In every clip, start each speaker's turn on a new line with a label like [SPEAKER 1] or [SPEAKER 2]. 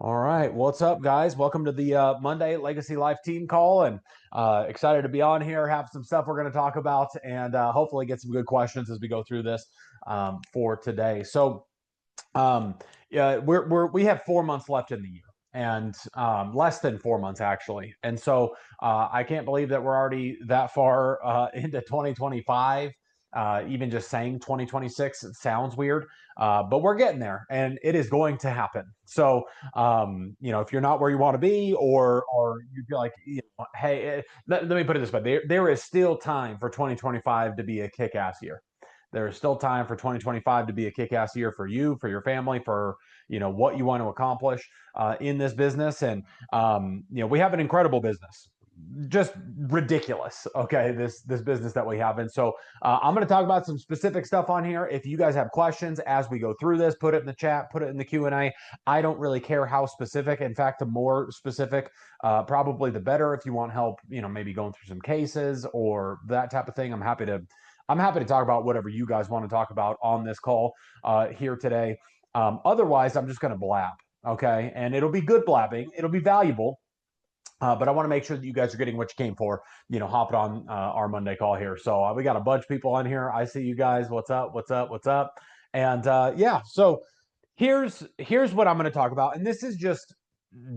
[SPEAKER 1] All right, what's up, guys? Welcome to the Monday Legacy Life team call, and excited to be on here. Have some stuff we're going to talk about, and hopefully get some good questions as we go through this for today. So, yeah, we have 4 months left in the year, and less than 4 months actually. And so I can't believe that we're already that far into 2025. Even just saying 2026, it sounds weird, but we're getting there, and it is going to happen. So, if you're not where you want to be, or you feel like, hey, let me put it this way: there is still time for 2025 to be a kick-ass year. There is still time for 2025 to be a kick-ass year for you, for your family, for what you want to accomplish in this business. And we have an incredible business, just ridiculous. Okay, this business that we have. And so I'm going to talk about some specific stuff on here. If you guys have questions as we go through this, put it in the chat, put it in the Q&A. I don't really care how specific. In fact, the more specific, probably the better. If you want help, maybe going through some cases or that type of thing, I'm happy to talk about whatever you guys want to talk about on this call here today. Otherwise, I'm just going to blab, okay? And it'll be good blabbing. It'll be valuable. But I want to make sure that you guys are getting what you came for, hopping on our Monday call here. So we got a bunch of people on here. I see you guys. What's up? What's up? What's up? And yeah, so here's what I'm going to talk about. And this is just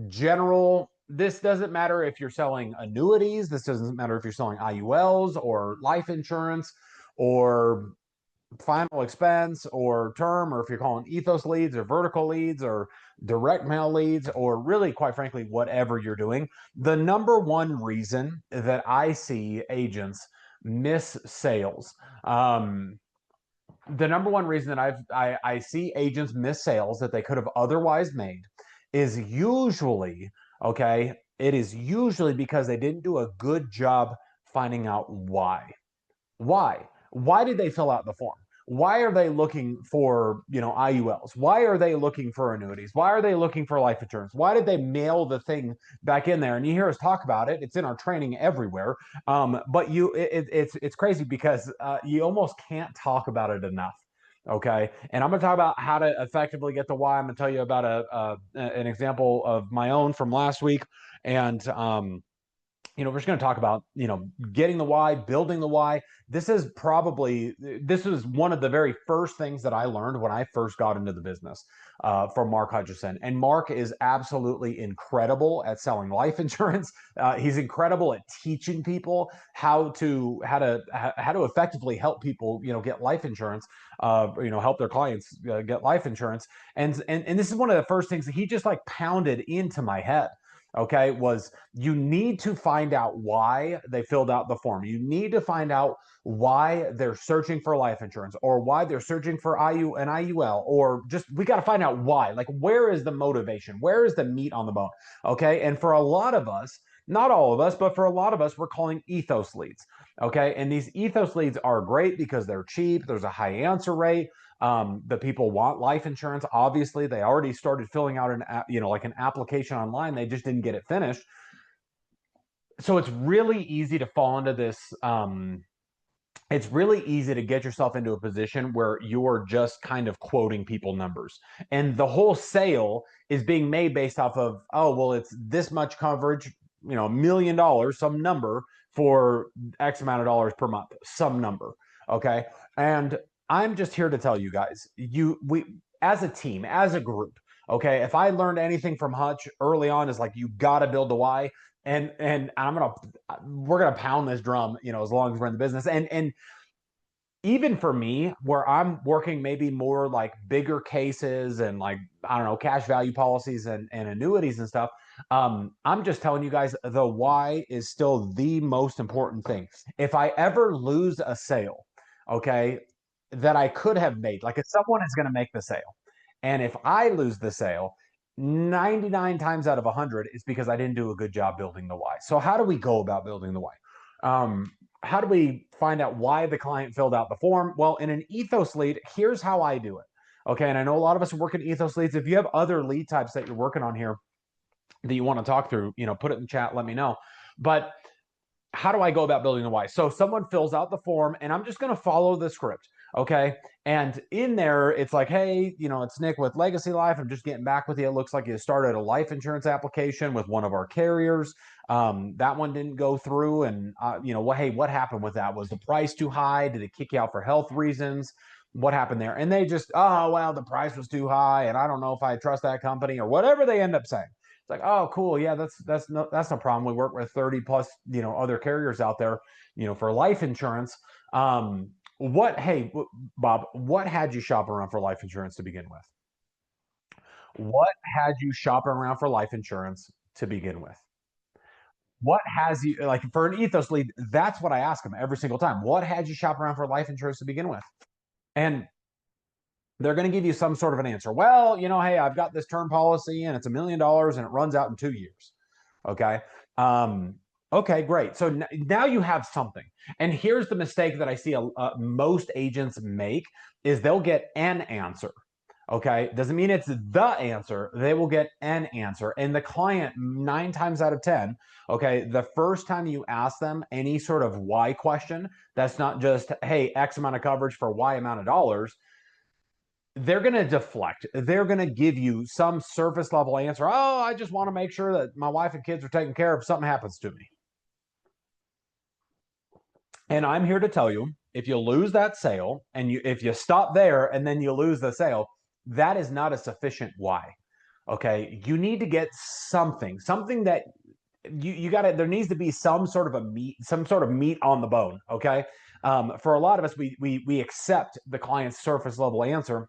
[SPEAKER 1] general. This doesn't matter if you're selling annuities. This doesn't matter if you're selling IULs or life insurance or final expense or term, or if you're calling ethos leads or vertical leads or direct mail leads, or really, quite frankly, whatever you're doing. The number one reason that I see agents miss sales, the number one reason that I see agents miss sales that they could have otherwise made is usually, okay, it is usually because they didn't do a good job finding out why. Why did they fill out the form? Why are they looking for, IULs? Why are they looking for annuities? Why are they looking for life insurance? Why did they mail the thing back in there? And you hear us talk about it. It's in our training everywhere. But it's crazy because you almost can't talk about it enough. Okay. And I'm going to talk about how to effectively get the why. I'm going to tell you about an example of my own from last week. And, we're just going to talk about, getting the why, building the why. This was one of the very first things that I learned when I first got into the business from Mark Hutchison. And Mark is absolutely incredible at selling life insurance. He's incredible at teaching people how to effectively help people, get life insurance, help their clients get life insurance. And this is one of the first things that he just like pounded into my head. Okay, was you need to find out why they filled out the form. You need to find out why they're searching for life insurance, or why they're searching for an IUL, or just we got to find out why. Like, where is the motivation? Where is the meat on the bone? Okay, and for a lot of us, not all of us, but for a lot of us, we're calling ethos leads. Okay, and these ethos leads are great because they're cheap. There's a high answer rate. The people want life insurance. Obviously, they already started filling out an application online. They just didn't get it finished. So it's really easy to fall into this. It's really easy to get yourself into a position where you're just kind of quoting people numbers, and the whole sale is being made based off of, oh, well, it's this much coverage, $1 million, some number for X amount of dollars per month, some number. Okay. And I'm just here to tell you guys, we as a team, as a group, okay, if I learned anything from Hutch early on is like, you got to build the why. And we're gonna pound this drum, as long as we're in the business. And even for me, where I'm working maybe more like bigger cases and, like, I don't know, cash value policies and annuities and stuff, I'm just telling you guys, the why is still the most important thing. If I ever lose a sale, okay, that I could have made, like if someone is going to make the sale, and if I lose the sale, 99 times out of 100 is because I didn't do a good job building the why. So how do we go about building the why? How do we find out why the client filled out the form? Well, in an ethos lead, here's how I do it. Okay. And I know a lot of us are working ethos leads. If you have other lead types that you're working on here that you want to talk through, put it in the chat, let me know. But how do I go about building the why? So someone fills out the form, and I'm just going to follow the script. Okay. And in there, it's like, hey, it's Nick with Legacy Life. I'm just getting back with you. It looks like you started a life insurance application with one of our carriers. That one didn't go through. And, hey, what happened with that? Was the price too high? Did it kick you out for health reasons? What happened there? And they just, oh, well, the price was too high. And I don't know if I trust that company or whatever they end up saying. It's like, oh, cool. Yeah, that's no problem. We work with 30 plus, other carriers out there, for life insurance. Hey, Bob, what had you shop around for life insurance to begin with? What had you shopping around for life insurance to begin with? What has you, like, for an ethos lead? That's what I ask them every single time. What had you shop around for life insurance to begin with? And they're going to give you some sort of an answer. Well, hey, I've got this term policy and it's $1 million and it runs out in 2 years. Okay. Um, okay, great. So now you have something. And here's the mistake that I see most agents make is they'll get an answer. Okay. Doesn't mean it's the answer. They will get an answer. And the client, 9 times out of 10, okay, the first time you ask them any sort of why question, that's not just, hey, X amount of coverage for Y amount of dollars, they're going to deflect. They're going to give you some surface level answer. Oh, I just want to make sure that my wife and kids are taken care of if something happens to me. And I'm here to tell you, if you lose that sale and if you stop there and then you lose the sale, that is not a sufficient why. Okay. You need to get something that you got to, there needs to be some sort of meat on the bone. Okay. For a lot of us, we accept the client's surface level answer.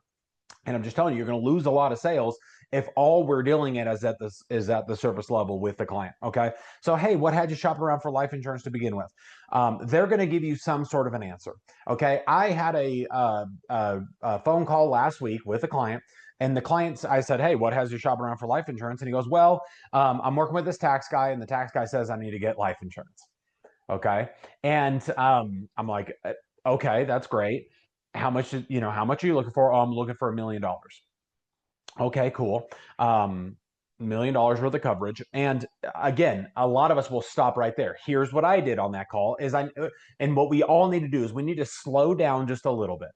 [SPEAKER 1] And I'm just telling you, you're going to lose a lot of sales if all we're dealing at is at the surface level with the client. Okay. So, hey, what had you shop around for life insurance to begin with? They're going to give you some sort of an answer. Okay. I had a phone call last week with a client. And the client, I said, hey, what has you shop around for life insurance? And he goes, well, I'm working with this tax guy, and the tax guy says I need to get life insurance. Okay. And I'm like, okay, that's great. How much are you looking for? Oh, I'm looking for $1 million. Okay, cool. $1 million worth of coverage. And again, a lot of us will stop right there. Here's what I did on that call and what we all need to do is we need to slow down just a little bit.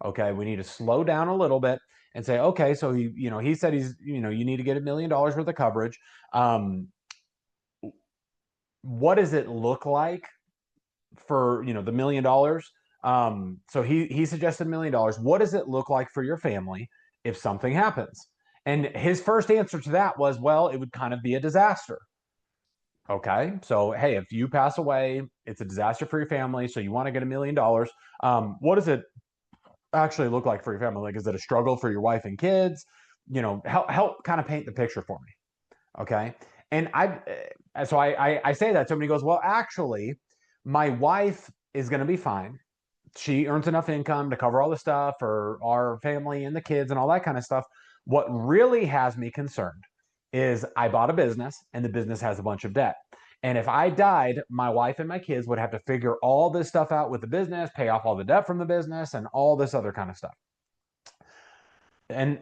[SPEAKER 1] Okay. We need to slow down a little bit and say, okay, so he said you need to get $1 million worth of coverage. What does it look like for the $1 million? So he suggested $1 million. What does it look like for your family if something happens? And his first answer to that was, well, it would kind of be a disaster. Okay, so hey, if you pass away, it's a disaster for your family. So you want to get $1 million. What does it actually look like for your family? Like, is it a struggle for your wife and kids? Help kind of paint the picture for me. Okay, and I say that to him, and he goes, well, actually, my wife is going to be fine. She earns enough income to cover all the stuff for our family and the kids and all that kind of stuff. What really has me concerned is I bought a business and the business has a bunch of debt. And if I died, my wife and my kids would have to figure all this stuff out with the business, pay off all the debt from the business, and all this other kind of stuff. And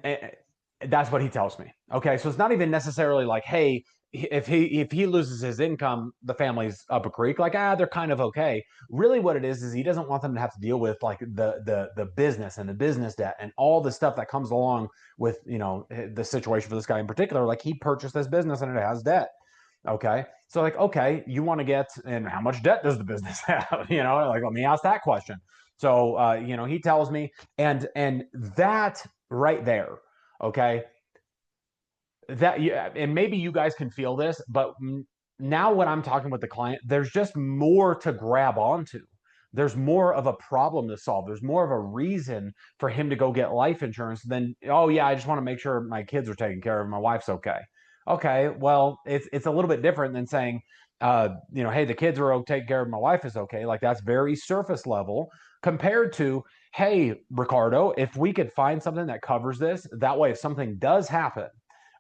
[SPEAKER 1] that's what he tells me. Okay, so it's not even necessarily like, hey, if he loses his income, the family's up a creek. Like, they're kind of okay. Really, what it is he doesn't want them to have to deal with like the business and the business debt and all the stuff that comes along with the situation for this guy in particular. Like, he purchased this business and it has debt. Okay, so like, okay, you want to get, and how much debt does the business have? Like, let me ask that question. So he tells me, and that right there, okay, that, yeah, and maybe you guys can feel this, but now when I'm talking with the client, there's just more to grab onto. There's more of a problem to solve. There's more of a reason for him to go get life insurance than, oh yeah, I just want to make sure my kids are taken care of, my wife's okay. Okay, well, it's a little bit different than saying, hey, the kids are taken care of, my wife is okay. Like, that's very surface level compared to, hey, Ricardo, if we could find something that covers this, that way, if something does happen,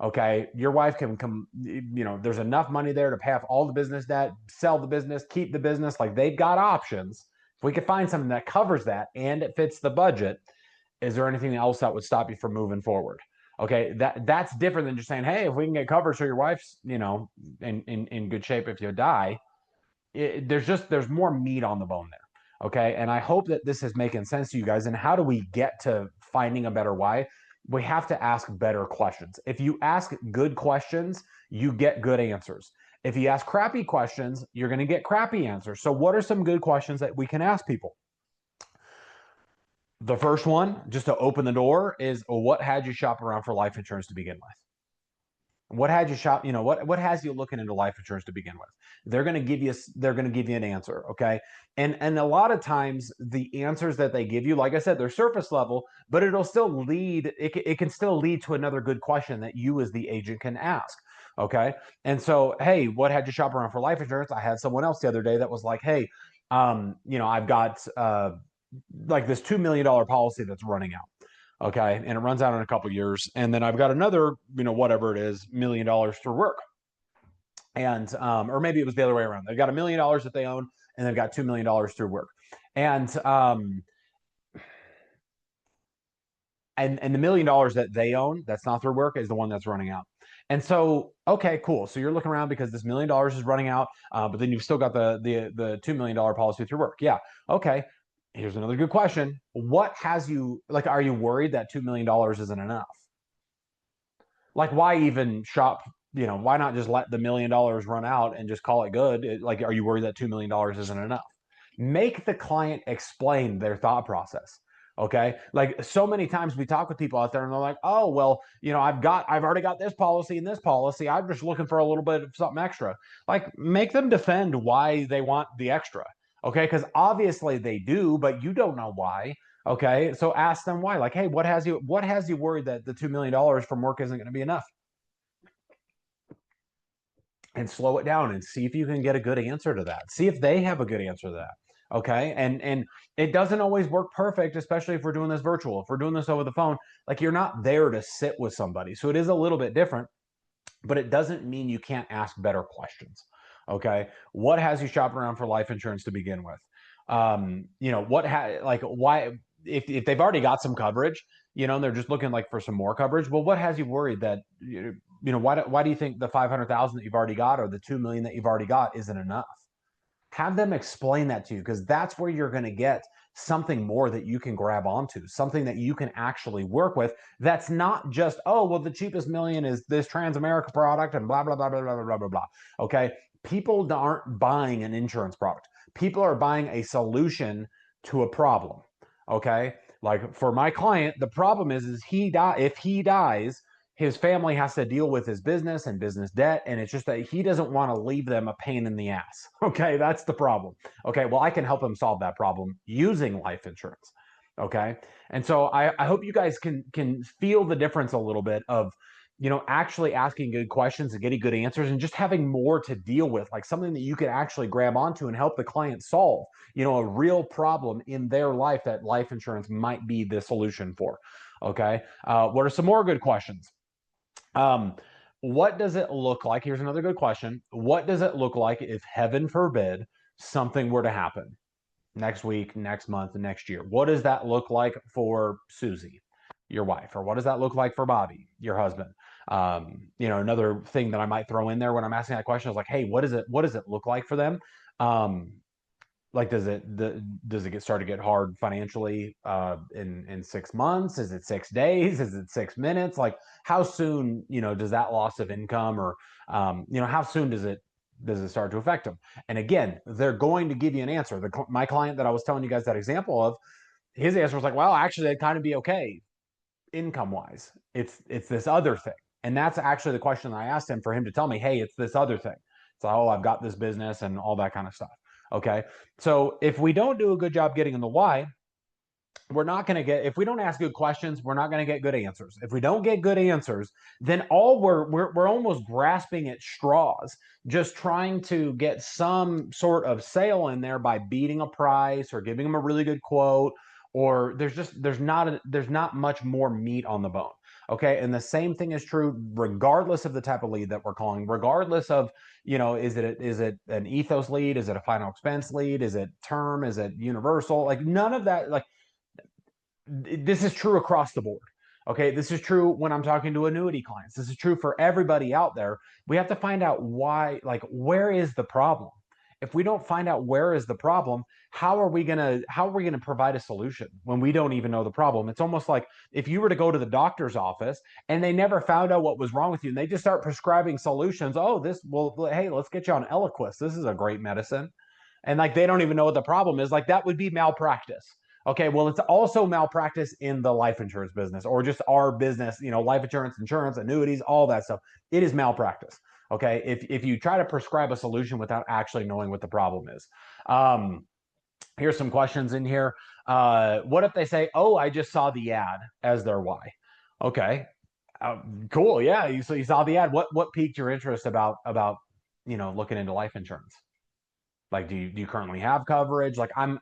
[SPEAKER 1] okay, your wife can come, there's enough money there to pay off all the business debt, sell the business, keep the business. Like, they've got options. If we could find something that covers that and it fits the budget, is there anything else that would stop you from moving forward? Okay, that's different than just saying, hey, if we can get covered so your wife's, in good shape if you die. There's more meat on the bone there. Okay. And I hope that this is making sense to you guys. And how do we get to finding a better why? We have to ask better questions. If you ask good questions, you get good answers. If you ask crappy questions, you're going to get crappy answers. So, what are some good questions that we can ask people? The first one, just to open the door, is what had you shop around for life insurance to begin with? What had you shop? What has you looking into life insurance to begin with? They're going to give you an answer, okay? And a lot of times the answers that they give you, like I said, they're surface level, but it'll still lead. It can still lead to another good question that you as the agent can ask, okay? And so, hey, what had you shop around for life insurance? I had someone else the other day that was like, hey, I've got like this $2 million policy that's running out. Okay. And it runs out in a couple years. And then I've got another, whatever it is, $1 million through work. And, or maybe it was the other way around. They've got $1 million that they own and they've got $2 million through work. And the $1 million that they own that's not through work is the one that's running out. And so, okay, cool. So you're looking around because this $1 million is running out, but then you've still got the $2 million policy through work. Yeah. Okay. Here's another good question. What has you like? Are you worried that $2 million isn't enough? Like, why even shop? Why not just let the $1 million run out and just call it good? Like, are you worried that $2 million isn't enough? Make the client explain their thought process. Okay. Like, so many times we talk with people out there and they're like, oh, well, I've already got this policy and this policy. I'm just looking for a little bit of something extra. Like, make them defend why they want the extra. Okay. Because obviously they do, but you don't know why. Okay. So ask them why. Like, hey, what has you worried that the $2 million from work isn't going to be enough? And slow it down and see if you can get a good answer to that. See if they have a good answer to that. Okay. And it doesn't always work perfect, especially if we're doing this virtual. If we're doing this over the phone, like, you're not there to sit with somebody. So it is a little bit different, but it doesn't mean you can't ask better questions. Okay. What has you shopping around for life insurance to begin with? Why, if they've already got some coverage, and they're just looking like for some more coverage, well, what has you worried that, why do you think the 500,000 that you've already got or the 2 million that you've already got isn't enough? Have them explain that to you, because that's where you're going to get something more that you can grab onto, something that you can actually work with. That's not just, oh, well, the cheapest million is this Transamerica product and blah, blah, blah, blah, blah, blah, blah, blah. Okay. People aren't buying an insurance product. People are buying a solution to a problem. Okay. Like, for my client, the problem is if he dies, his family has to deal with his business and business debt. And it's just that he doesn't want to leave them a pain in the ass. Okay. That's the problem. Okay. Well, I can help him solve that problem using life insurance. Okay. And so I hope you guys can feel the difference a little bit of, actually asking good questions and getting good answers and just having more to deal with, like something that you can actually grab onto and help the client solve, a real problem in their life that life insurance might be the solution for. Okay. What are some more good questions? Um, what does it look like? Here's another good question. What does it look like if, heaven forbid, something were to happen next week, next month, next year? What does that look like for Susie, your wife? Or what does that look like for Bobby, your husband? Another thing that I might throw in there when I'm asking that question is like, hey, what does it look like for them? Like, does it start to get hard financially in 6 months? Is it 6 days? Is it 6 minutes? Like, how soon does that loss of income, or how soon does it start to affect them? And again, they're going to give you an answer. My client that I was telling you guys that example of, his answer was like, well, actually, it'd kind of be okay income wise. It's this other thing. And that's actually the question I asked him, for him to tell me, hey, it's this other thing. It's like, oh, I've got this business and all that kind of stuff. Okay. So if we don't do a good job getting in the why, we're not going to get, if we don't ask good questions, we're not going to get good answers. If we don't get good answers, then all we're almost grasping at straws, just trying to get some sort of sale in there by beating a price or giving them a really good quote, or there's not much more meat on the bone. Okay. And the same thing is true regardless of the type of lead that we're calling, regardless of, is it an ethos lead? Is it a final expense lead? Is it term? Is it universal? Like, none of that, like, this is true across the board. Okay. This is true when I'm talking to annuity clients. This is true for everybody out there. We have to find out why, like, where is the problem? if we don't find out where is the problem, how are we gonna provide a solution when we don't even know the problem? It's almost like if you were to go to the doctor's office and they never found out what was wrong with you, and they just start prescribing solutions. Oh, hey, let's get you on Eliquis. This is a great medicine, and like they don't even know what the problem is. Like that would be malpractice. Okay, well, it's also malpractice in the life insurance business or just our business, life insurance, annuities, all that stuff. It is malpractice. Okay, if you try to prescribe a solution without actually knowing what the problem is. Here's some questions in here. What if they say, "Oh, I just saw the ad," as their why? Okay, cool. Yeah, so you saw the ad. What piqued your interest about looking into life insurance? Like, do you currently have coverage? Like, I'm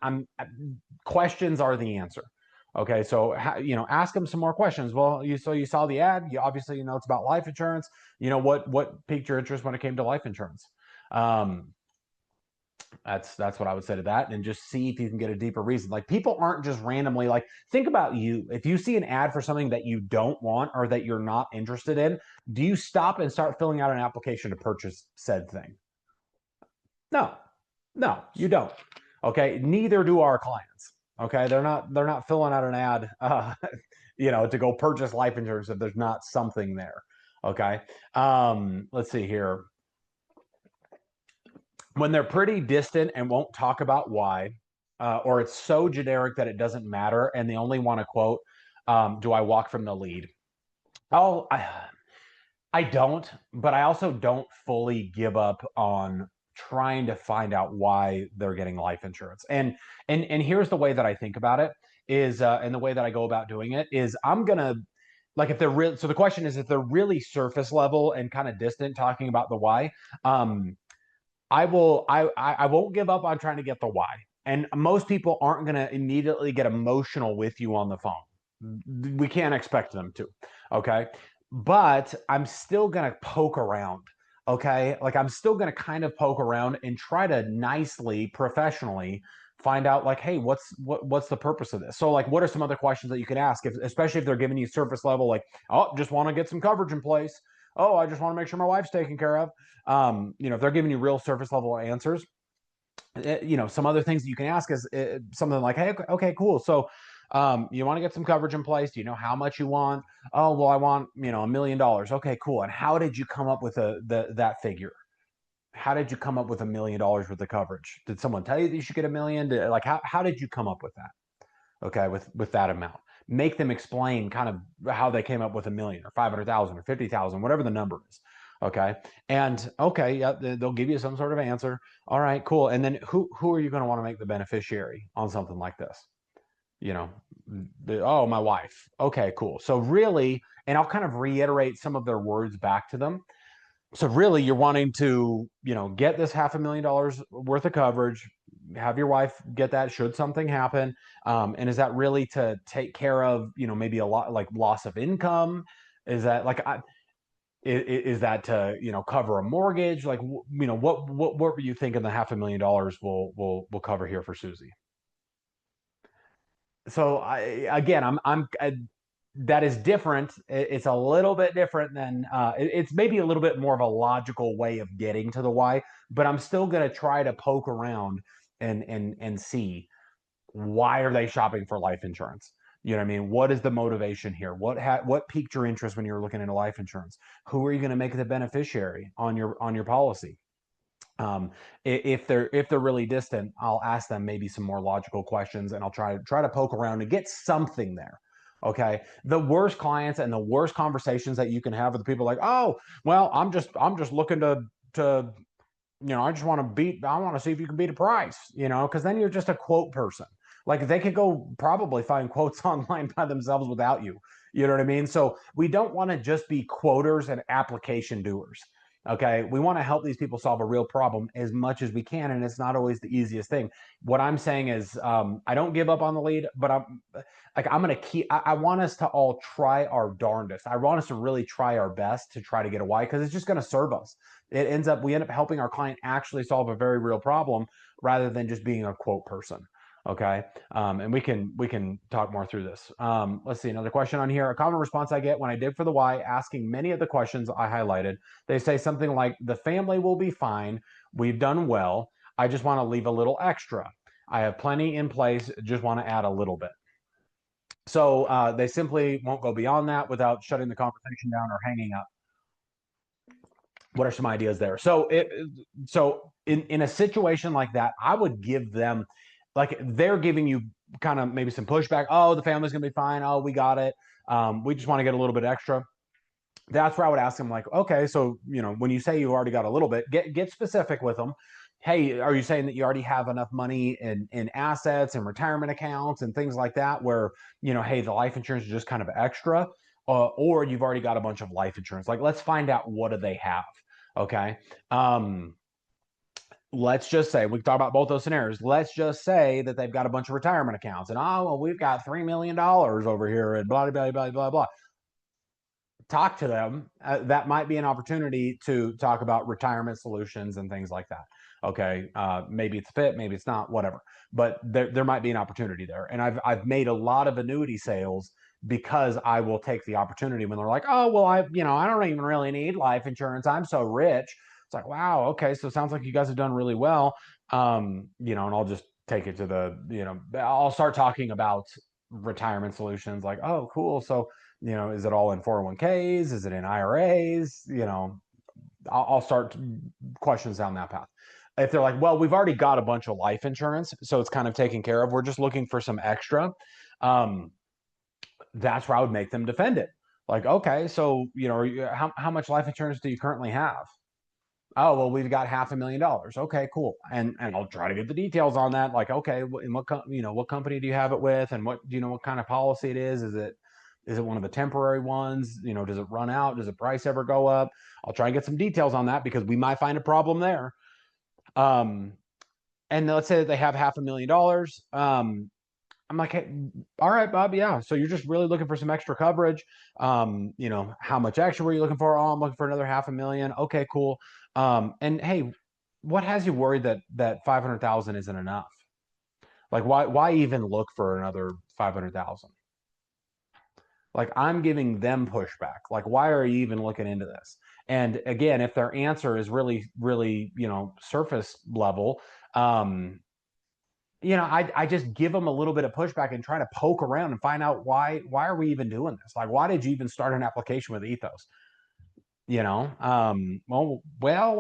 [SPEAKER 1] questions are the answer. Okay, so ask them some more questions. Well, you saw the ad. You obviously it's about life insurance. What piqued your interest when it came to life insurance? Um, that's what I would say to that, and just see if you can get a deeper reason. Like people aren't just randomly like think about you. If you see an ad for something that you don't want or that you're not interested in, do you stop and start filling out an application to purchase said thing? No, no, you don't. Okay, neither do our clients. Okay, they're not filling out an ad, to go purchase life insurance if there's not something there. Okay, let's see here. When they're pretty distant and won't talk about why, or it's so generic that it doesn't matter, and they only want to quote, "Do I walk from the lead?" Oh, I don't, but I also don't fully give up on trying to find out why they're getting life insurance. And here's the way that I think about it is, and the way that I go about doing it is, I'm gonna like if they're real. So the question is, if they're really surface level and kind of distant, talking about the why. I won't give up on trying to get the why. And most people aren't going to immediately get emotional with you on the phone. We can't expect them to. Okay. But I'm still going to poke around. Okay. Like I'm still going to kind of poke around and try to nicely, professionally find out like, hey, what's the purpose of this? So like, what are some other questions that you can ask, especially if they're giving you surface level, like, oh, just want to get some coverage in place. Oh, I just want to make sure my wife's taken care of. If they're giving you real surface level answers, some other things that you can ask is something like, hey, okay, cool. So, you want to get some coverage in place? Do you know how much you want? Oh, well, I want, $1 million. Okay, cool. And how did you come up with that figure? How did you come up with $1 million worth of coverage? Did someone tell you that you should get a million? How did you come up with that? Okay, with that amount. Make them explain kind of how they came up with a million or 500,000 or 50,000, whatever the number is. Okay, and okay, yeah, they'll give you some sort of answer. All right, cool. And then who are you going to want to make the beneficiary on something like this? You know, oh, my wife. Okay, cool. So really, and I'll kind of reiterate some of their words back to them. So really, you're wanting to, get this $500,000 worth of coverage, have your wife get that should something happen. And is that really to take care of, maybe a lot like loss of income? Is that like, is that to, cover a mortgage? Like, what were you thinking the $500,000 will cover here for Susie? So again, that is different. It's a little bit different than it's maybe a little bit more of a logical way of getting to the why, but I'm still going to try to poke around and see why are they shopping for life insurance. You know what I mean? What is the motivation here? What piqued your interest when you were looking into life insurance? Who are you going to make the beneficiary on your policy? If they're really distant, I'll ask them maybe some more logical questions, and I'll try to poke around and get something there. Okay. The worst clients and the worst conversations that you can have with people like, oh, well, I'm just looking to I want to see if you can beat a price, because then you're just a quote person. Like they could go probably find quotes online by themselves without you. You know what I mean? So we don't want to just be quoters and application doers. Okay. We want to help these people solve a real problem as much as we can. And it's not always the easiest thing. What I'm saying is, I don't give up on the lead, but I'm going to I want us to all try our darndest. I want us to really try our best to try to get a why, because it's just going to serve us. We end up helping our client actually solve a very real problem rather than just being a quote person. Okay. And we can talk more through this. Let's see, another question on here. A common response I get when I dig for the why, asking many of the questions I highlighted, they say something like, the family will be fine. We've done well. I just want to leave a little extra. I have plenty in place, just want to add a little bit. So they simply won't go beyond that without shutting the conversation down or hanging up. What are some ideas there? So in a situation like that, I would give them, like, they're giving you kind of maybe some pushback. Oh, the family's gonna be fine. Oh, we got it. We just want to get a little bit extra. That's where I would ask them, like, okay, so when you say you already got a little bit, get specific with them. Hey, are you saying that you already have enough money in assets and retirement accounts and things like that, where hey, the life insurance is just kind of extra, or you've already got a bunch of life insurance? Like, let's find out, what do they have? Okay. Let's just say, we can talk about both those scenarios. Let's just say that they've got a bunch of retirement accounts, and oh, well, we've got $3 million over here, and blah blah blah blah blah. Talk to them. That might be an opportunity to talk about retirement solutions and things like that. Okay, maybe it's fit, maybe it's not, whatever. But there might be an opportunity there. And I've made a lot of annuity sales because I will take the opportunity when they're like, oh, well, I don't even really need life insurance, I'm so rich. It's like, wow, okay, so it sounds like you guys have done really well. And I'll just take it to I'll start talking about retirement solutions, like, oh, cool. So is it all in 401ks? Is it in IRAs? I'll start questions down that path. If they're like, well, we've already got a bunch of life insurance, so it's kind of taken care of, we're just looking for some extra. That's where I would make them defend it. Like, okay, so how much life insurance do you currently have? Oh, well, we've got $500,000. Okay, cool. And I'll try to get the details on that. Like, okay, in what company do you have it with, and what do you know what kind of policy it is? Is it one of the temporary ones? Does it run out? Does the price ever go up? I'll try and get some details on that, because we might find a problem there. And let's say that they have $500,000. I'm like, hey, all right, Bob, yeah. So you're just really looking for some extra coverage. How much extra were you looking for? Oh, I'm looking for another $500,000. Okay, cool. And hey, what has you worried that 500,000 isn't enough? Like, why even look for another 500,000? Like, I'm giving them pushback. Like, why are you even looking into this? And again, if their answer is really, really, surface level, I just give them a little bit of pushback and try to poke around and find out, why are we even doing this? Like, why did you even start an application with Ethos? Well,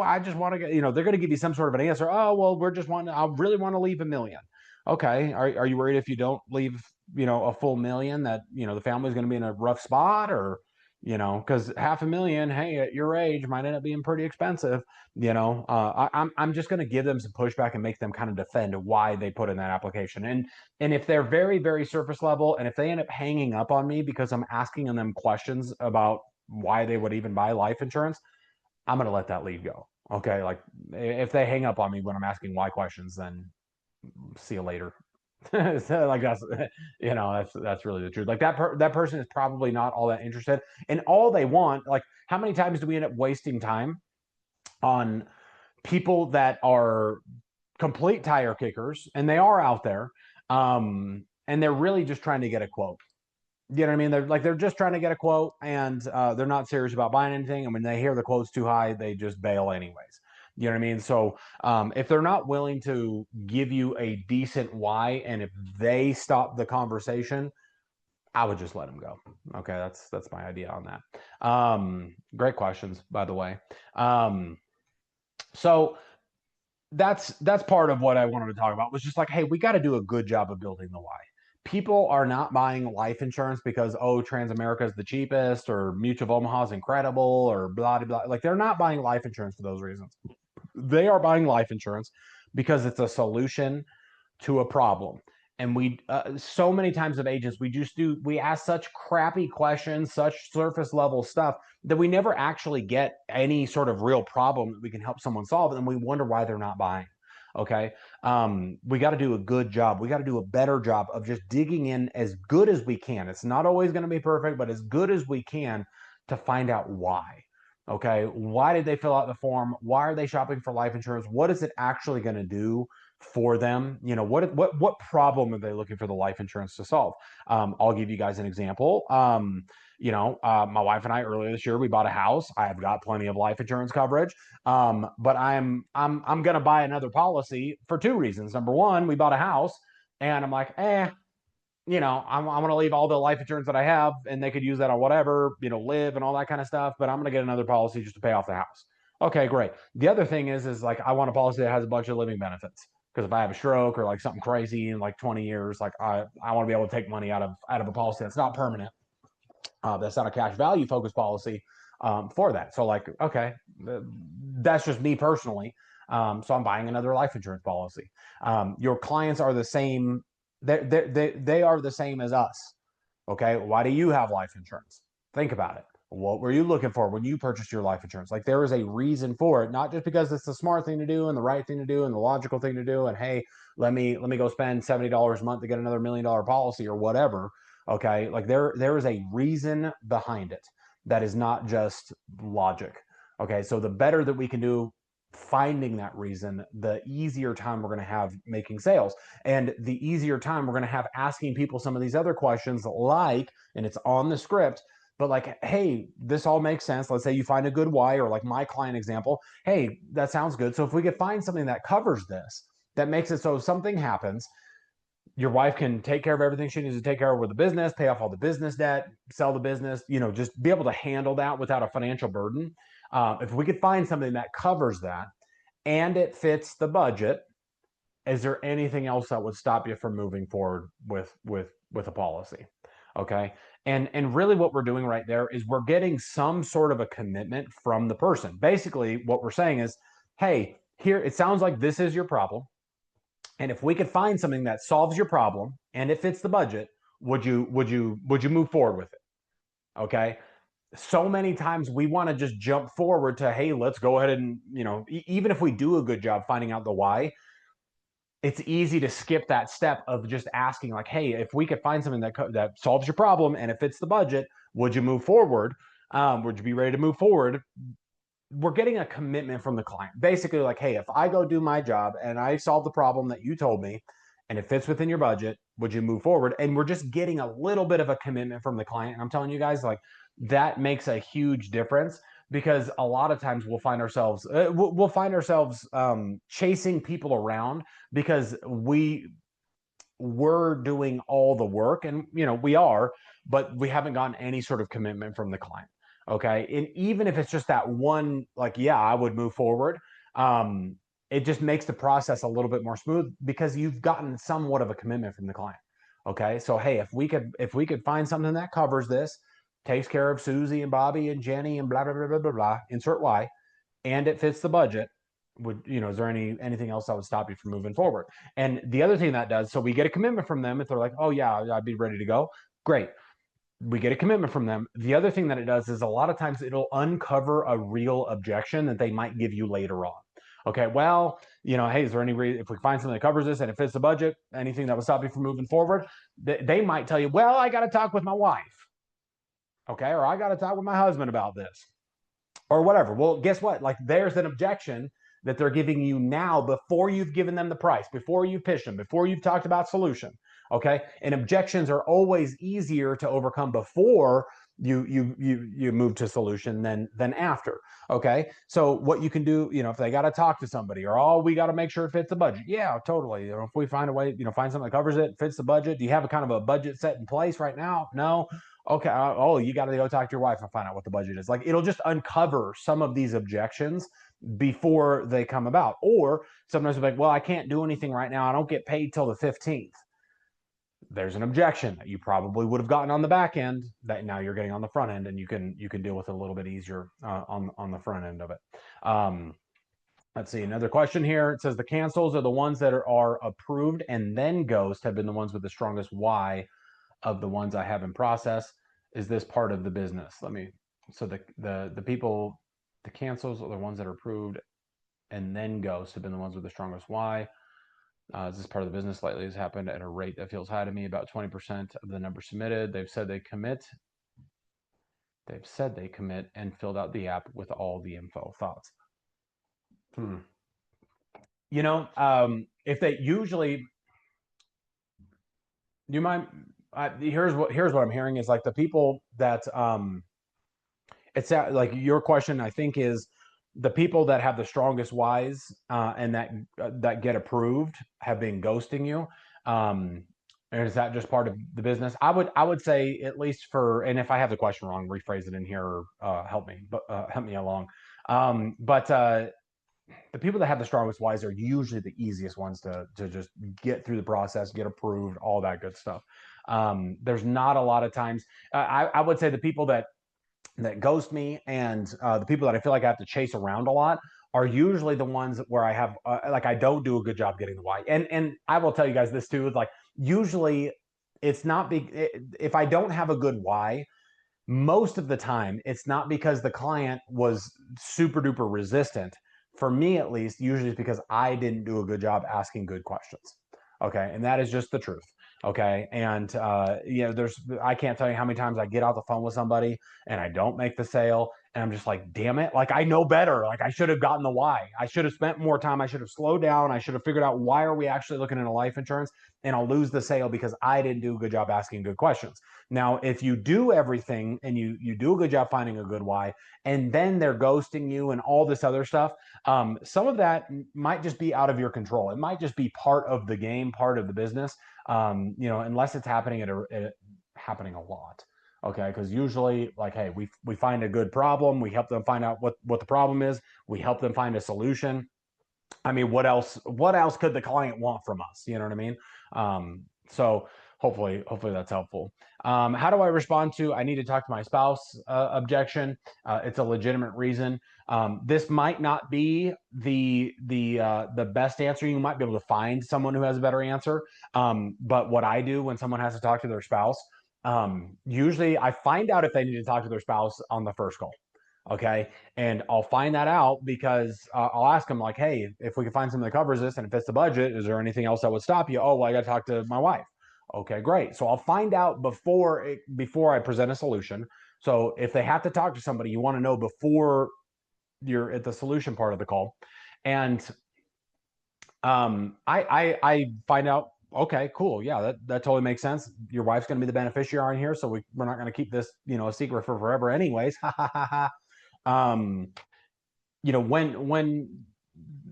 [SPEAKER 1] I just want to get, they're going to give you some sort of an answer. Oh, well, I really want to leave $1 million. Okay. Are you worried if you don't leave, a full $1 million, that, the family's going to be in a rough spot? Or, because $500,000, hey, at your age, might end up being pretty expensive. I'm just going to give them some pushback and make them kind of defend why they put in that application. And if they're very, very surface level, and if they end up hanging up on me because I'm asking them questions about why they would even buy life insurance, I'm going to let that lead go. Okay. Like, if they hang up on me when I'm asking why questions, then see you later. So, like, that's really the truth. Like, that person is probably not all that interested, and all they want, like, how many times do we end up wasting time on people that are complete tire kickers, and they are out there, and they're really just trying to get a quote? You know what I mean? They're just trying to get a quote, and they're not serious about buying anything. And when they hear the quote's too high, they just bail anyways. You know what I mean? So if they're not willing to give you a decent why, and if they stop the conversation, I would just let them go. Okay, that's my idea on that. Great questions, by the way. So that's part of what I wanted to talk about, was just like, hey, we got to do a good job of building the why. People are not buying life insurance because, oh, Transamerica is the cheapest, or Mutual of Omaha is incredible, or blah blah blah. Like, they're not buying life insurance for those reasons. They are buying life insurance because it's a solution to a problem. And we so many times of agents, we ask such crappy questions, such surface level stuff, that we never actually get any sort of real problem that we can help someone solve, and then we wonder why they're not buying. Okay. We got to do a good job. We got to do a better job of just digging in as good as we can. It's not always going to be perfect, but as good as we can, to find out why. Okay. Why did they fill out the form? Why are they shopping for life insurance? What is it actually going to do for them? What problem are they looking for the life insurance to solve? I'll give you guys an example. My wife and I earlier this year we bought a house. I have got plenty of life insurance coverage, but I'm gonna buy another policy for two reasons. Number one, we bought a house, and I'm like, I'm going to leave all the life insurance that I have and they could use that on whatever, live and all that kind of stuff. But I'm going to get another policy just to pay off the house. Okay, great. The other thing is like, I want a policy that has a bunch of living benefits. Because if I have a stroke or like something crazy in like 20 years, like I want to be able to take money out of a policy that's not permanent, that's not a cash value focused policy for that. So like, okay, that's just me personally. So I'm buying another life insurance policy. Your clients are the same. They are the same as us. Okay. Why do you have life insurance? Think about it. What were you looking for when you purchased your life insurance? Like there is a reason for it, not just because it's the smart thing to do and the right thing to do and the logical thing to do. And hey, let me go spend $70 a month to get another $1 million policy or whatever. Okay. Like there is a reason behind it that is not just logic. Okay. So the better that we can do finding that reason, the easier time we're going to have making sales. And the easier time we're going to have asking people some of these other questions, like, and it's on the script, but like, hey, this all makes sense. Let's say you find a good why, or like my client example, hey, that sounds good. So if we could find something that covers this, that makes it so if something happens, your wife can take care of everything she needs to take care of with the business, pay off all the business debt, sell the business, just be able to handle that without a financial burden. If we could find something that covers that and it fits the budget, is there anything else that would stop you from moving forward with a policy? Okay. And really what we're doing right there is we're getting some sort of a commitment from the person. Basically, what we're saying is, hey, here it sounds like this is your problem. And if we could find something that solves your problem and it fits the budget, would you move forward with it? Okay. So many times we want to just jump forward to, hey, let's go ahead and, even if we do a good job finding out the why, it's easy to skip that step of just asking like, hey, if we could find something that solves your problem and it fits the budget, would you move forward? Would you be ready to move forward? We're getting a commitment from the client. Basically, like, hey, if I go do my job and I solve the problem that you told me and it fits within your budget, would you move forward? And we're just getting a little bit of a commitment from the client. And I'm telling you guys, like, that makes a huge difference because a lot of times we'll find ourselves chasing people around because we're doing all the work, and we are, but we haven't gotten any sort of commitment from the client. Okay. And even if it's just that one, like, yeah, I would move forward. It just makes the process a little bit more smooth because you've gotten somewhat of a commitment from the client. Okay. So hey, if we could find something that covers this, takes care of Susie and Bobby and Jenny and blah blah blah blah blah blah, insert Y, and it fits the budget, is there anything else that would stop you from moving forward? And the other thing that does, so we get a commitment from them. If they're like, oh yeah, I'd be ready to go, great, we get a commitment from them. The other thing that it does is a lot of times it'll uncover a real objection that they might give you later on. Okay, well, hey, is there any reason if we find something that covers this and it fits the budget, anything that would stop you from moving forward? They might tell you, well, I got to talk with my wife. Okay, or I got to talk with my husband about this or whatever. Well, guess what? Like there's an objection that they're giving you now before you've given them the price, before you've pitched them, before you've talked about solution. Okay. And objections are always easier to overcome before you move to solution than after. Okay. So what you can do, if they got to talk to somebody or we got to make sure it fits the budget. Yeah, totally. If we find a way, find something that covers it, fits the budget. Do you have a kind of a budget set in place right now? No. Okay. Oh, you got to go talk to your wife and find out what the budget is. Like it'll just uncover some of these objections before they come about. Or sometimes they're like, well, I can't do anything right now. I don't get paid till the 15th. There's an objection that you probably would have gotten on the back end that now you're getting on the front end, and you can deal with it a little bit easier on the front end of it. Let's see, another question here. It says the cancels are the ones that are approved and then ghost have been the ones with the strongest why of the ones I have in process. Is this part of the business? So the people, the cancels are the ones that are approved and then ghost have been the ones with the strongest why. Is this part of the business? Lately has happened at a rate that feels high to me, about 20% of the numbers submitted. They've said they commit and filled out the app with all the info. Thoughts? If they usually, do you mind here's what I'm hearing is like the people that it's like your question I think is the people that have the strongest whys and that get approved have been ghosting you. Um, and is that just part of the business? I would say at least for, and if I have the question wrong, rephrase it in here or help me along. But the people that have the strongest whys are usually the easiest ones to just get through the process, get approved, all that good stuff. There's not a lot of times. I would say the people that ghost me and the people that I feel like I have to chase around a lot are usually the ones where I have like I don't do a good job getting the why. And I will tell you guys this too. Like usually it's not big if I don't have a good why. Most of the time, it's not because the client was super duper resistant. For me, at least, usually it's because I didn't do a good job asking good questions. Okay, and that is just the truth. Okay, and I can't tell you how many times I get off the phone with somebody and I don't make the sale, and I'm just like, damn it, like I know better. Like I should have gotten the why. I should have spent more time. I should have slowed down. I should have figured out why are we actually looking into life insurance, and I'll lose the sale because I didn't do a good job asking good questions. Now, if you do everything and you do a good job finding a good why, and then they're ghosting you and all this other stuff, some of that might just be out of your control. It might just be part of the game, part of the business. Unless it's happening a lot. Okay, because usually, like, hey, we find a good problem, we help them find out what the problem is, we help them find a solution. I mean, what else could the client want from us? You know what I mean? So hopefully that's helpful. How do I respond to I need to talk to my spouse objection? It's a legitimate reason. This might not be the best answer. You might be able to find someone who has a better answer. But what I do when someone has to talk to their spouse, usually I find out if they need to talk to their spouse on the first call. Okay. And I'll find that out because I'll ask them, like, hey, if we can find something that covers this and it fits the budget, is there anything else that would stop you? Oh, well, I got to talk to my wife. Okay, great. So I'll find out before I present a solution. So if they have to talk to somebody, you want to know before you're at the solution part of the call. And I find out, okay, cool. Yeah, that totally makes sense. Your wife's going to be the beneficiary in here. So we're not going to keep this, a secret for forever anyways. Ha ha ha ha. um when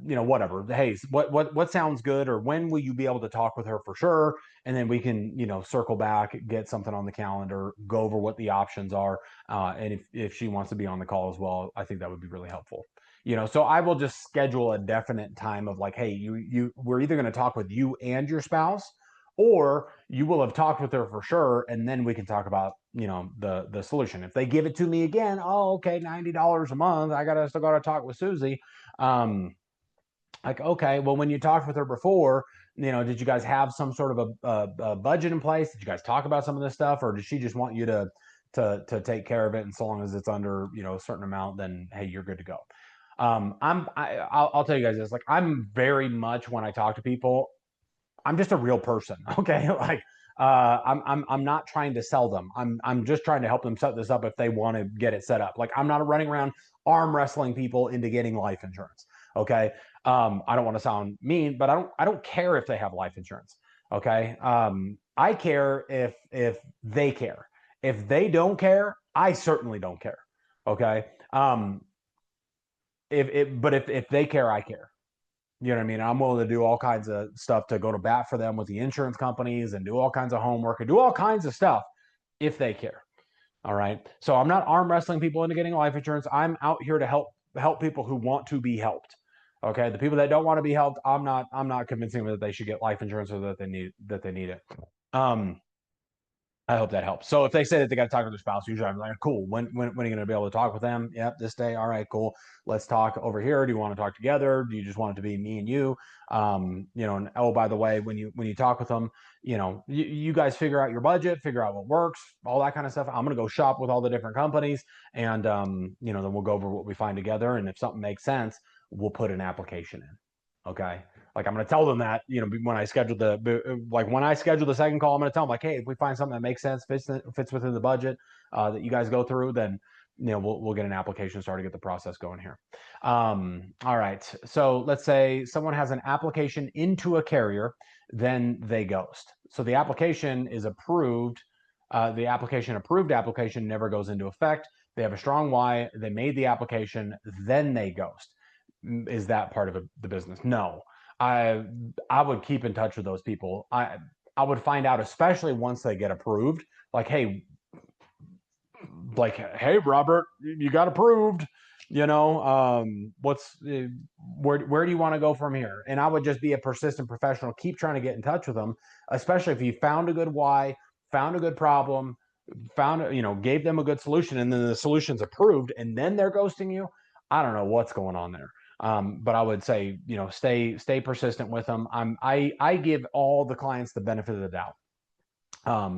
[SPEAKER 1] whatever, hey, what sounds good, or when will you be able to talk with her for sure, and then we can circle back, get something on the calendar, go over what the options are, and if she wants to be on the call as well, I think that would be really helpful. So I will just schedule a definite time of like, hey, we're either going to talk with you and your spouse, or you will have talked with her for sure, and then we can talk about the solution. If they give it to me again, oh, okay, $90 a month, still gotta talk with Susie. Like, okay, well, when you talked with her before, did you guys have some sort of a budget in place? Did you guys talk about some of this stuff, or did she just want you to take care of it, and so long as it's under a certain amount, then hey, you're good to go. I'll tell you guys this, like, I'm very much, when I talk to people, I'm just a real person. Okay. Like, I'm not trying to sell them. I'm just trying to help them set this up if they want to get it set up. Like, I'm not running around arm wrestling people into getting life insurance. Okay. I don't want to sound mean, but I don't care if they have life insurance. Okay. I care if they care. If they don't care, I certainly don't care. Okay. If they care, I care. You know what I mean? I'm willing to do all kinds of stuff to go to bat for them with the insurance companies and do all kinds of homework and do all kinds of stuff if they care. All right. So I'm not arm wrestling people into getting life insurance. I'm out here to help people who want to be helped. Okay. The people that don't want to be helped, I'm not convincing them that they should get life insurance or that they need it. I hope that helps. So if they say that they got to talk to their spouse, usually I'm like, cool. When are you going to be able to talk with them? Yep, this day. All right, cool. Let's talk over here. Do you want to talk together? Do you just want it to be me and you? And oh, by the way, when you talk with them, you guys figure out your budget, figure out what works, all that kind of stuff. I'm going to go shop with all the different companies, and then we'll go over what we find together. And if something makes sense, we'll put an application in. Okay. Like, I'm going to tell them that, when I schedule the second call, I'm going to tell them, like, hey, if we find something that makes sense, fits within the budget that you guys go through, then, we'll get an application started, get the process going here. All right. So let's say someone has an application into a carrier, then they ghost. So the application is approved. The approved application never goes into effect. They have a strong why. They made the application, then they ghost. Is that part of the business? No. I would keep in touch with those people. I would find out, especially once they get approved, like, hey, Robert, you got approved. What's where do you want to go from here? And I would just be a persistent professional, keep trying to get in touch with them, especially if you found a good why, found a good problem, gave them a good solution, and then the solution's approved, and then they're ghosting you. I don't know what's going on there. But I would say, stay persistent with them. I give all the clients the benefit of the doubt.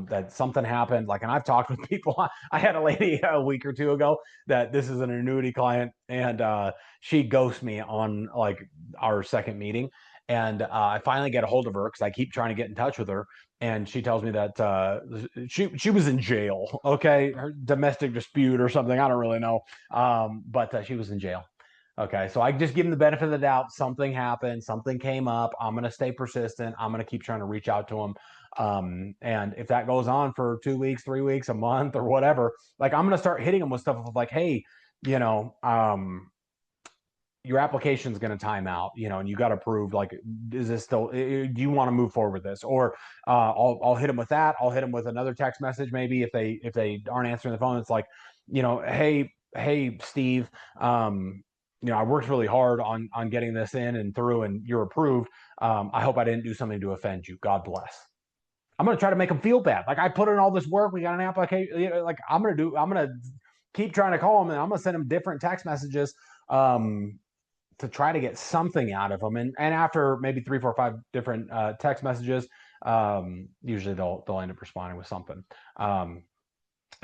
[SPEAKER 1] That something happened, and I've talked with people. I had a lady a week or two ago that this is an annuity client, and she ghosted me on our second meeting, and I finally get a hold of her because I keep trying to get in touch with her, and she tells me that she was in jail. Okay, her domestic dispute or something, I don't really know, but she was in jail. Okay, so I just give them the benefit of the doubt. Something happened, something came up. I'm going to stay persistent. I'm going to keep trying to reach out to them. And if that goes on for 2 weeks, 3 weeks, a month, or whatever, I'm going to start hitting them with stuff of hey, your application is going to time out, and you got to prove, is this still, do you want to move forward with this? Or I'll hit them with that. I'll hit them with another text message. Maybe if they aren't answering the phone, it's hey, Steve, I worked really hard on getting this in and through, and you're approved. I hope I didn't do something to offend you. God bless. I'm going to try to make them feel bad. I put in all this work. We got an application. I'm going to keep trying to call them, and I'm going to send them different text messages to try to get something out of them. And after maybe 3, 4, 5 different text messages, usually they'll end up responding with something.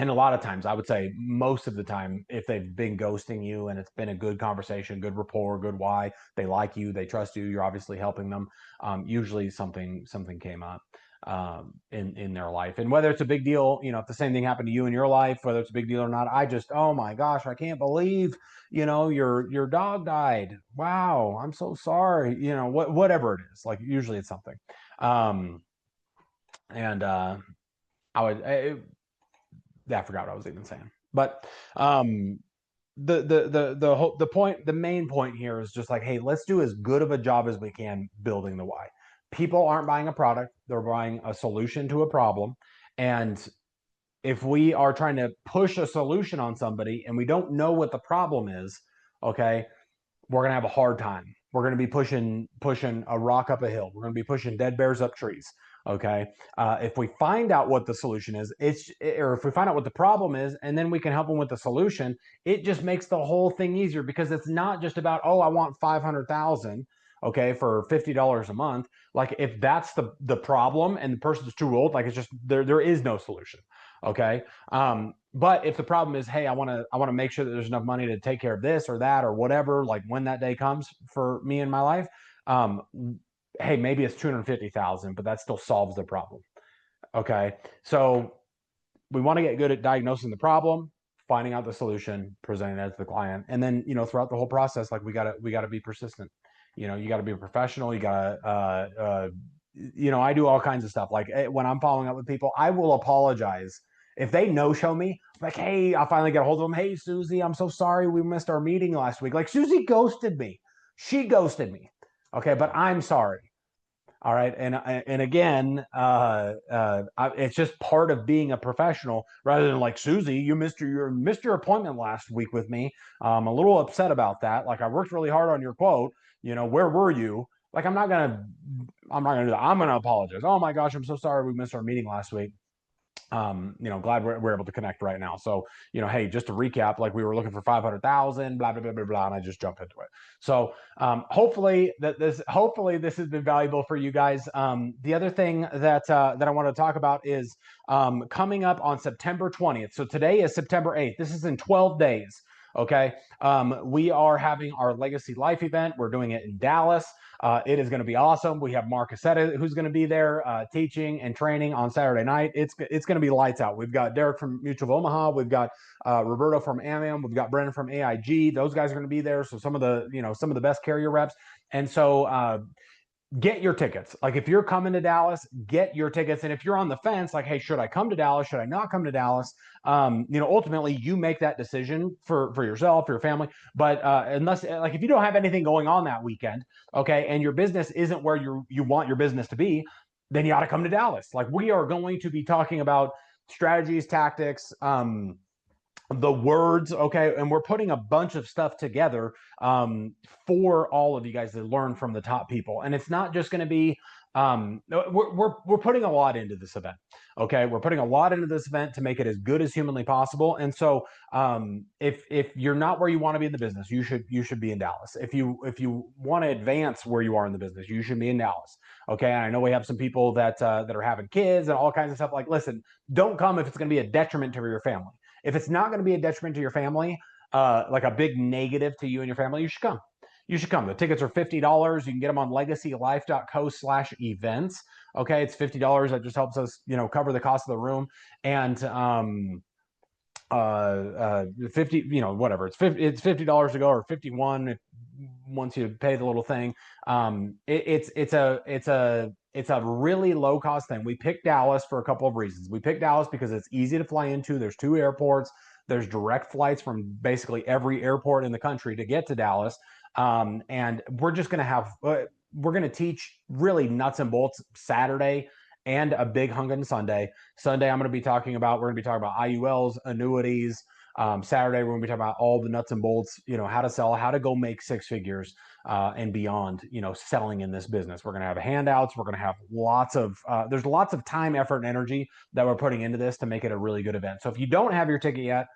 [SPEAKER 1] And a lot of times, I would say most of the time, if they've been ghosting you and it's been a good conversation, good rapport, good why, they like you, they trust you, you're obviously helping them. Usually something came up in their life. And whether it's a big deal, if the same thing happened to you in your life, whether it's a big deal or not, oh my gosh, I can't believe, your dog died. Wow, I'm so sorry. Whatever it is, usually it's something. I forgot what I was even saying, but the main point here is just hey, let's do as good of a job as we can building the why. People aren't buying a product, they're buying a solution to a problem. And if we are trying to push a solution on somebody and we don't know what the problem is, okay, we're going to have a hard time. We're going to be pushing a rock up a hill. We're going to be pushing dead bears up trees. Okay. If we find out what the solution is, or if we find out what the problem is, and then we can help them with the solution, it just makes the whole thing easier, because it's not just about, oh, I want 500,000, okay, for $50 a month. If that's the problem and the person's too old, it's just there is no solution. Okay. But if the problem is, hey, I want to make sure that there's enough money to take care of this or that or whatever, when that day comes for me in my life, hey, maybe it's 250,000, but that still solves the problem. Okay. So we want to get good at diagnosing the problem, finding out the solution, presenting that to the client. And then, throughout the whole process, we gotta be persistent. You gotta be a professional. You gotta, I do all kinds of stuff. When I'm following up with people, I will apologize. If they no-show me, hey, I'll finally get a hold of them. Hey, Susie, I'm so sorry we missed our meeting last week. Susie ghosted me. She ghosted me. Okay, but I'm sorry. All right, and again, it's just part of being a professional, rather than Susie, you missed your appointment last week with me. I'm a little upset about that. I worked really hard on your quote. Where were you? I'm not gonna do that. I'm gonna apologize. Oh my gosh, I'm so sorry we missed our meeting last week. Glad we're able to connect right now. So, hey, just to recap, we were looking for 500,000, blah, blah, blah, blah, blah, and I just jumped into it. So, hopefully this has been valuable for you guys. The other thing that I want to talk about is, coming up on September 20th. So today is September 8th. This is in 12 days. Okay. We are having our Legacy Life event. We're doing it in Dallas. It is going to be awesome. We have Mark Cassetta who's going to be there teaching and training on Saturday night. It's going to be lights out. We've got Derek from Mutual of Omaha. We've got Roberto from AMAM. We've got Brennan from AIG. Those guys are going to be there. So some of the best carrier reps. And so get your tickets. Like if you're coming to Dallas, get your tickets. And if you're on the fence, like, hey, should I come to Dallas? Should I not come to Dallas? Ultimately you make that decision for yourself, for your family. But unless like if you don't have anything going on that weekend, okay, and your business isn't where you want your business to be, then you ought to come to Dallas. Like we are going to be talking about strategies, tactics, the words, okay, and we're putting a bunch of stuff together for all of you guys to learn from the top people. And it's not just going to be we're putting a lot into this event. Okay, we're putting a lot into this event to make it as good as humanly possible. And so if you're not where you want to be in the business, you should be in Dallas. If you want to advance where you are in the business, you should be in Dallas. Okay, and I know we have some people that are having kids and all kinds of stuff. Like, listen, don't come if it's going to be a detriment to your family. If it's not going to be a detriment to your family, like a big negative to you and your family, you should come. You should come. The tickets are $50. You can get them on legacylife.co/events. Okay, it's $50. That just helps us, cover the cost of the room. And 50, whatever. It's $50 to go, or 51 once you pay the little thing. It's a really low cost thing. We picked Dallas for a couple of reasons. We picked Dallas because it's easy to fly into. There's 2 airports. There's direct flights from basically every airport in the country to get to Dallas. And we're just going to have we're going to teach really nuts and bolts Saturday and a big Hunkin Sunday. Sunday, we're going to be talking about IULs, annuities. Saturday, we're going to be talking about all the nuts and bolts, how to sell, how to go make 6 figures and beyond, selling in this business. We're going to have handouts. We're going to have there's lots of time, effort, and energy that we're putting into this to make it a really good event. So if you don't have your ticket yet,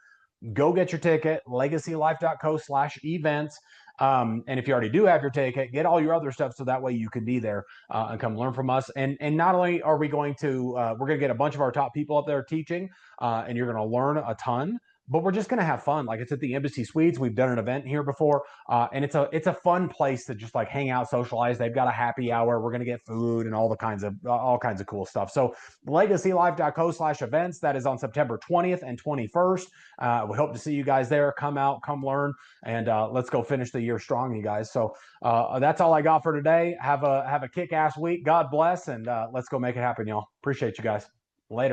[SPEAKER 1] go get your ticket, legacylife.co/events. And if you already do have your ticket, get all your other stuff so that way you can be there and come learn from us. And not only are we going to, we're going to get a bunch of our top people up there teaching, and you're going to learn a ton. But we're just going to have fun. Like, it's at the Embassy Suites. We've done an event here before, and it's a fun place to just like hang out, socialize. They've got a happy hour. We're going to get food and all kinds of cool stuff. So legacylife.co/events. That is on September 20th and 21st. We hope to see you guys there. Come out, come learn, and let's go finish the year strong, you guys. So that's all I got for today. Have a kick-ass week. God bless, and let's go make it happen, y'all. Appreciate you guys. Later.